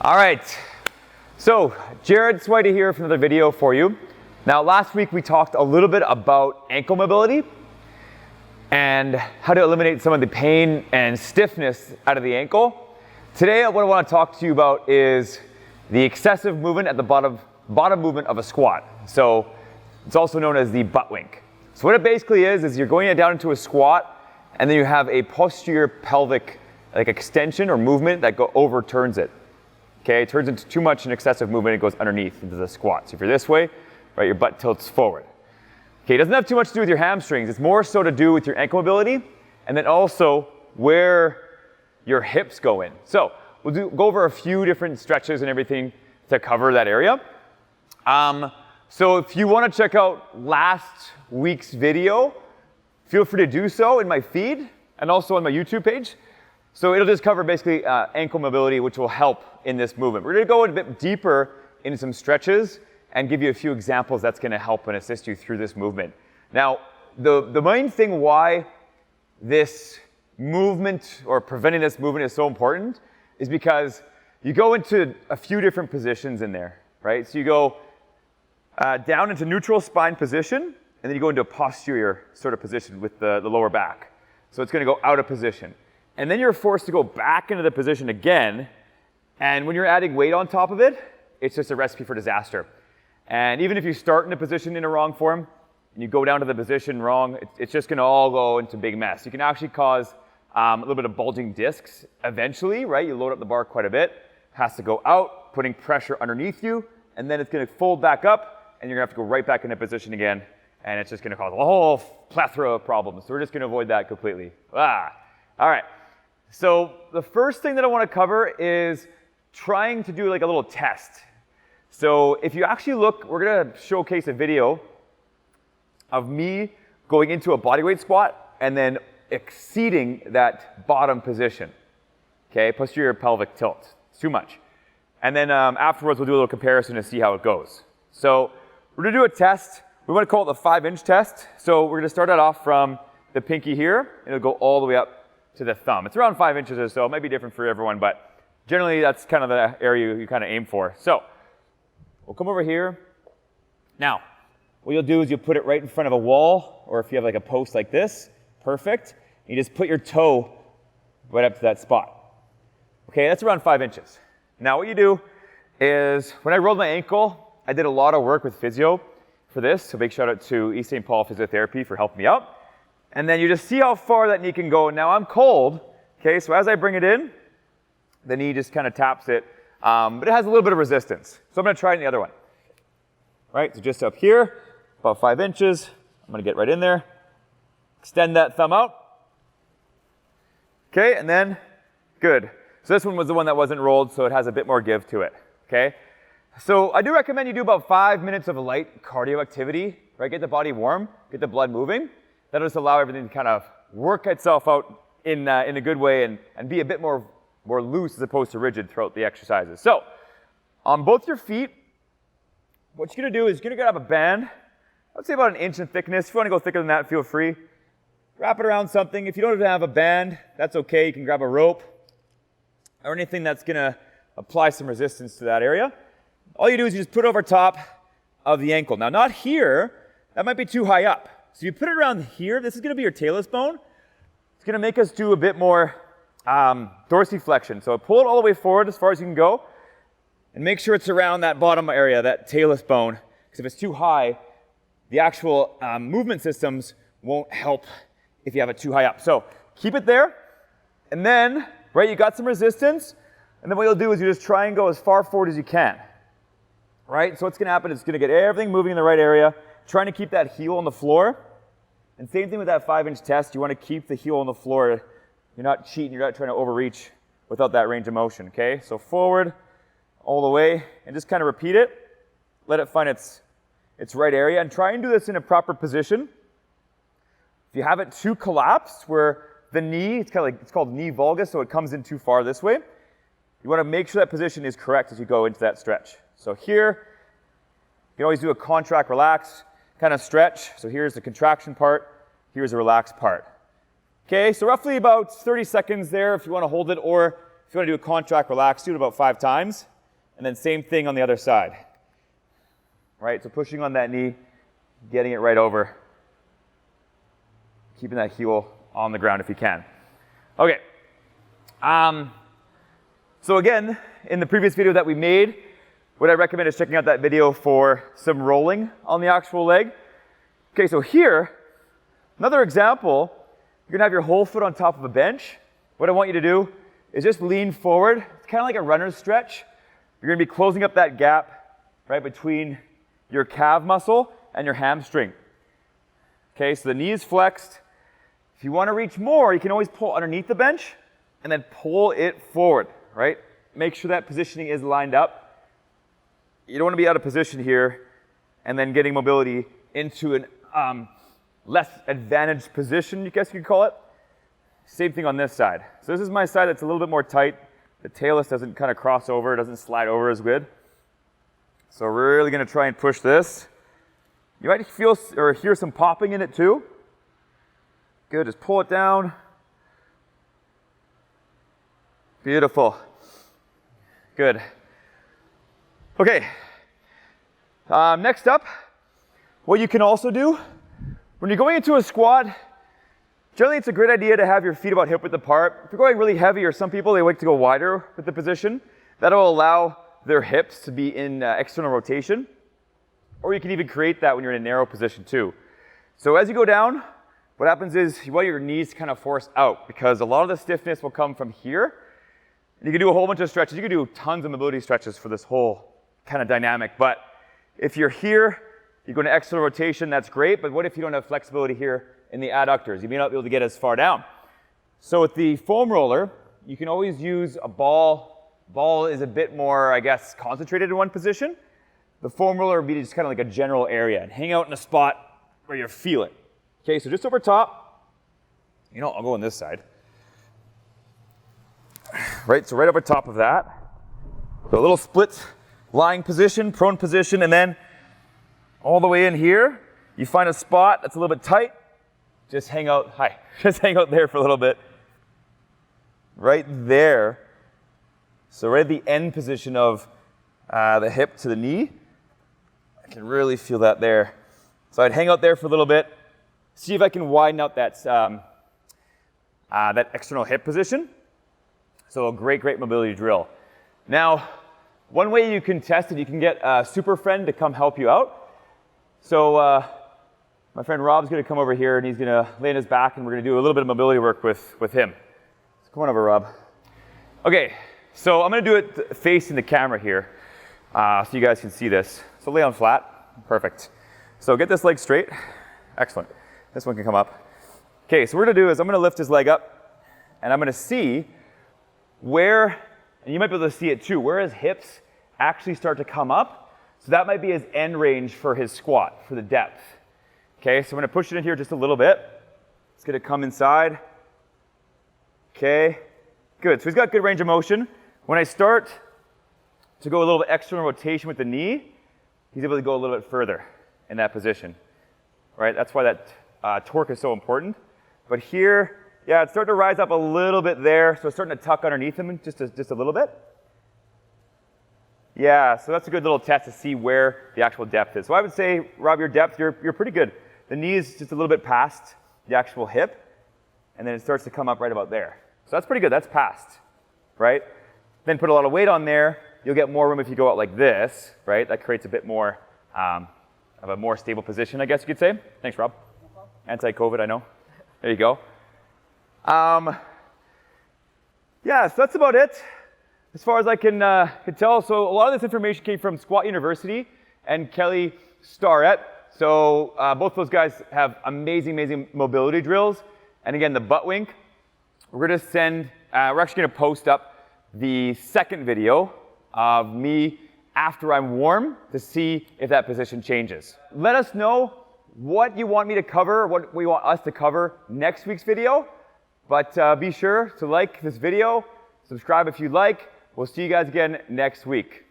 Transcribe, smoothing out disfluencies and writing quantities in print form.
All right, so Jared Sweity here for another video for you. Now last week we talked a little bit about ankle mobility and how to eliminate some of the pain and stiffness out of the ankle. Today what I want to talk to you about is the excessive movement at the bottom movement of a squat. So it's also known as the butt wink. So what it basically is you're going down into a squat and then you have a posterior pelvic extension or movement that overturns it. Okay, it turns into too much and excessive movement, it goes underneath into the squat. So if you're this way, right, your butt tilts forward. Okay, it doesn't have too much to do with your hamstrings, it's more so to do with your ankle mobility and then also where your hips go in. So we'll go over a few different stretches and everything to cover that area. So if you want to check out last week's video, feel free to do so in my feed and also on my YouTube page. So it'll just cover basically ankle mobility, which will help in this movement. We're going to go a bit deeper into some stretches and give you a few examples that's going to help and assist you through this movement. Now, the main thing why this movement or preventing this movement is so important is because you go into a few different positions in there, right? So you go down into neutral spine position, and then you go into a posterior sort of position with the lower back. So it's going to go out of position. And then you're forced to go back into the position again. And when you're adding weight on top of it, it's just a recipe for disaster. And even if you start in a position in a wrong form, and you go down to the position wrong, it's just going to all go into a big mess. You can actually cause a little bit of bulging discs eventually, right? You load up the bar quite a bit, it has to go out, putting pressure underneath you, and then it's going to fold back up, and you're going to have to go right back into position again, and it's just going to cause a whole plethora of problems. So we're just going to avoid that completely. All right. So the first thing that I want to cover is trying to do like a little test. So if you actually look, we're going to showcase a video of me going into a bodyweight squat and then exceeding that bottom position. Okay, posterior pelvic tilt. It's too much. And then afterwards we'll do a little comparison to see how it goes. So we're going to do a test. We want to call it the 5-inch test. So we're going to start that off from the pinky here, and it'll go all the way up to the thumb. It's around 5 inches or so. It might be different for everyone, but generally that's kind of the area you kind of aim for. So we'll come over here. Now, what you'll do is you'll put it right in front of a wall, or if you have like a post like this, perfect. You just put your toe right up to that spot. Okay, that's around 5 inches. Now what you do is, when I rolled my ankle, I did a lot of work with physio for this, so big shout out to East St. Paul Physiotherapy for helping me out. And then you just see how far that knee can go. Now I'm cold, okay, so as I bring it in, the knee just kind of taps it, but it has a little bit of resistance. So I'm going to try it in the other one. All right, so just up here, about 5 inches. I'm going to get right in there. Extend that thumb out. Okay, and then, good. So this one was the one that wasn't rolled, so it has a bit more give to it, okay? So I do recommend you do about 5 minutes of a light cardio activity, right? Get the body warm, get the blood moving. That'll just allow everything to kind of work itself out in a good way and be a bit more loose as opposed to rigid throughout the exercises. So on both your feet, what you're going to do is you're going to grab a band, I would say about 1 inch in thickness. If you want to go thicker than that, feel free. Wrap it around something. If you don't have a band, that's okay. You can grab a rope or anything that's going to apply some resistance to that area. All you do is you just put it over top of the ankle. Now, not here. That might be too high up. So you put it around here. This is going to be your talus bone. It's going to make us do a bit more dorsiflexion. So pull it all the way forward as far as you can go. And make sure it's around that bottom area, that talus bone. Because if it's too high, the actual movement systems won't help if you have it too high up. So keep it there. And then, right, you got some resistance. And then what you'll do is you just try and go as far forward as you can. Right? So what's going to happen is it's going to get everything moving in the right area. Trying to keep that heel on the floor. And same thing with that 5-inch test. You want to keep the heel on the floor. You're not cheating. You're not trying to overreach without that range of motion. Okay? So forward, all the way, and just kind of repeat it. Let it find its right area. And try and do this in a proper position. If you have it too collapsed, where the knee, it's called knee valgus, so it comes in too far this way. You want to make sure that position is correct as you go into that stretch. So here, you can always do a contract, relax kind of stretch. So here's the contraction part, here's the relaxed part. Okay, so roughly about 30 seconds there if you want to hold it, or if you want to do a contract, relax, do it about 5 times. and then same thing on the other side. Right, so pushing on that knee, getting it right over, keeping that heel on the ground if you can. Okay, so again, in the previous video that we made, what I recommend is checking out that video for some rolling on the actual leg. Okay, so here, another example, you're gonna have your whole foot on top of a bench. What I want you to do is just lean forward. It's kind of like a runner's stretch. You're gonna be closing up that gap right between your calf muscle and your hamstring. Okay, so the knee is flexed. If you wanna reach more, you can always pull underneath the bench and then pull it forward, right? Make sure that positioning is lined up. You don't want to be out of position here and then getting mobility into an less advantaged position, I guess you could call it. Same thing on this side. So this is my side that's a little bit more tight. The talus doesn't kind of cross over, doesn't slide over as good. So we're really going to try and push this. You might feel or hear some popping in it too. Good, just pull it down. Beautiful. Good. Okay, next up, what you can also do, when you're going into a squat, generally it's a great idea to have your feet about hip width apart. If you're going really heavy, or some people, they like to go wider with the position, that'll allow their hips to be in external rotation, or you can even create that when you're in a narrow position too. So as you go down, what happens is you want your knees to kind of force out, because a lot of the stiffness will come from here. And you can do a whole bunch of stretches. You can do tons of mobility stretches for this whole kind of dynamic, but if you're here, you go into external rotation, that's great, but what if you don't have flexibility here in the adductors? You may not be able to get as far down. So with the foam roller, you can always use a ball. Ball is a bit more, I guess, concentrated in one position. The foam roller would be just kind of like a general area and hang out in a spot where you feel it. Okay, so just over top, I'll go on this side. Right, so right over top of that, so a little split lying position, prone position, and then all the way in here, you find a spot that's a little bit tight, just hang out, just hang out there for a little bit. Right there. So right at the end position of the hip to the knee, I can really feel that there. So I'd hang out there for a little bit, see if I can widen out that, that external hip position. So a great mobility drill. Now, one way you can test it, you can get a super friend to come help you out. So my friend Rob's gonna come over here and he's gonna lay on his back and we're gonna do a little bit of mobility work with him. So come on over, Rob. Okay, so I'm gonna do it facing the camera here so you guys can see this. So lay on flat, perfect. So get this leg straight, excellent. This one can come up. Okay, so what we're gonna do is I'm gonna lift his leg up and I'm gonna see where, and you might be able to see it too, where his hips actually start to come up. So that might be his end range for his squat, for the depth. Okay, so I'm gonna push it in here just a little bit. It's gonna come inside. Okay, good. So he's got good range of motion. When I start to go a little bit external rotation with the knee, he's able to go a little bit further in that position. Right, that's why that torque is so important. But here, yeah, it's starting to rise up a little bit there, so it's starting to tuck underneath him just a little bit. Yeah, so that's a good little test to see where the actual depth is. So I would say, Rob, your depth, you're pretty good. The knee is just a little bit past the actual hip, and then it starts to come up right about there. So that's pretty good, that's past, right? Then put a lot of weight on there, you'll get more room if you go out like this, right? That creates a bit more of a more stable position, I guess you could say. Thanks, Rob. Anti-COVID, I know. There you go. Yeah, so that's about it as far as I can tell. So a lot of this information came from Squat University and Kelly Starrett. So both those guys have amazing mobility drills. And again, the butt wink, we're actually gonna post up the second video of me after I'm warm to see if that position changes. Let us know what you want me to cover, what we want us to cover next week's video. But be sure to like this video, subscribe if you'd like. We'll see you guys again next week.